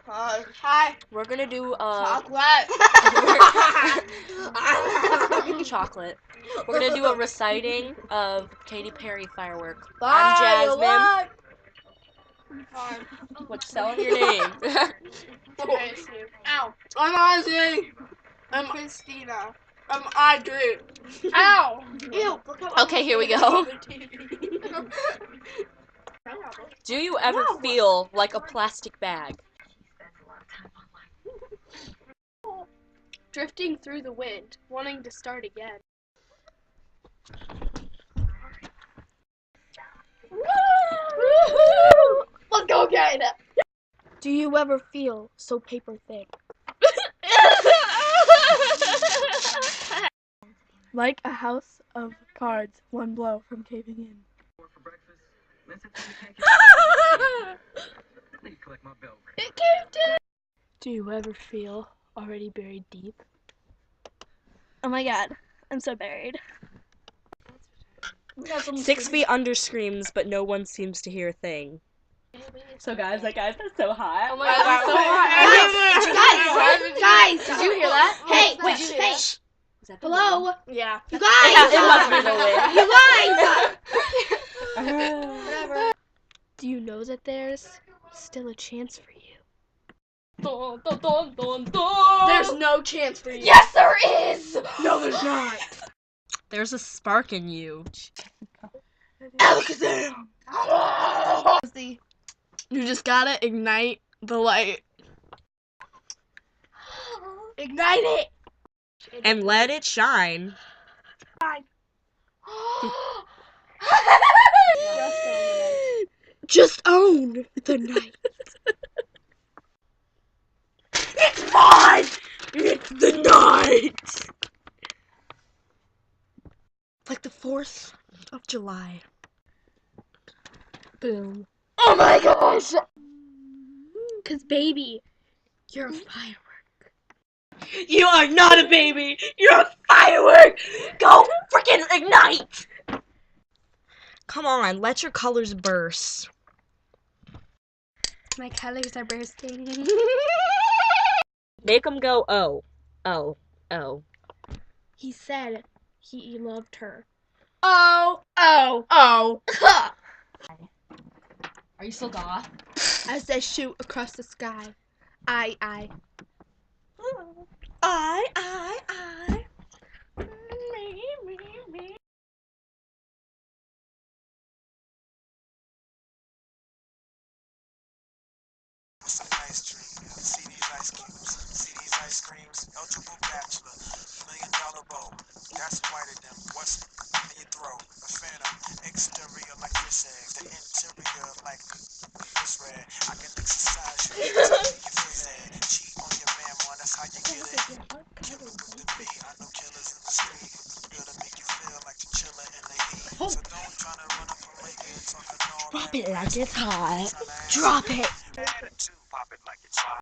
Hi. We're gonna do Chocolate. chocolate. We're gonna do a reciting of Katy Perry Firework. I'm Jasmine. What's spelling your name? Ow. I'm Ozzy. I'm Christina. I'm Audrey. Ow. Ew. Okay, here we go. Do you ever feel like a plastic bag? Drifting through the wind, wanting to start again. Woo-hoo! Let's go again. Do you ever feel so paper thin? Like a house of cards, one blow from caving in. Do you ever feel already buried deep? Oh my god, I'm so buried. 6 feet under screams, but no one seems to hear a thing. So guys, that's so hot. Oh my god, so hot. Guys, did you hear that? Hey, wait, did you hey. hear that? Was that the Hello? wind? Yeah. You guys! It must be the wind. You guys! Whatever. Do you know that there's still a chance for you? Dun, dun, dun, dun, dun. There's no chance for you. Yes, there is! No, there's not. There's a spark in you. Alakazam! You just gotta ignite the light. Ignite it! And let it shine. Just own the night. It's fun! It's the night! Like the 4th of July. Boom. Oh my gosh! 'Cause baby, you're a firework. You are not a baby! You're a firework! Go freaking ignite! Come on, let your colors burst. My colors are bursting. Make them go, oh, oh, oh. He said he loved her. Oh, oh, oh. Are you still goth? As they shoot across the sky. I. I. Me. Some nice dream. See these ice cubes. See these ice creams. Eligible bachelor. $1 million bow. That's white of them. What's in your throat? A phantom. Exterior like fish eggs. The interior like this red. I can exercise you. Make you feel sad. Cheat on your man, man. That's how you get it. Killer with the B. I know killers in the street. Gonna make you feel like you're chilling in the heat. So don't try to run up on my ear talking all Drop that. it like it's hot. Tryna Drop it. attitude.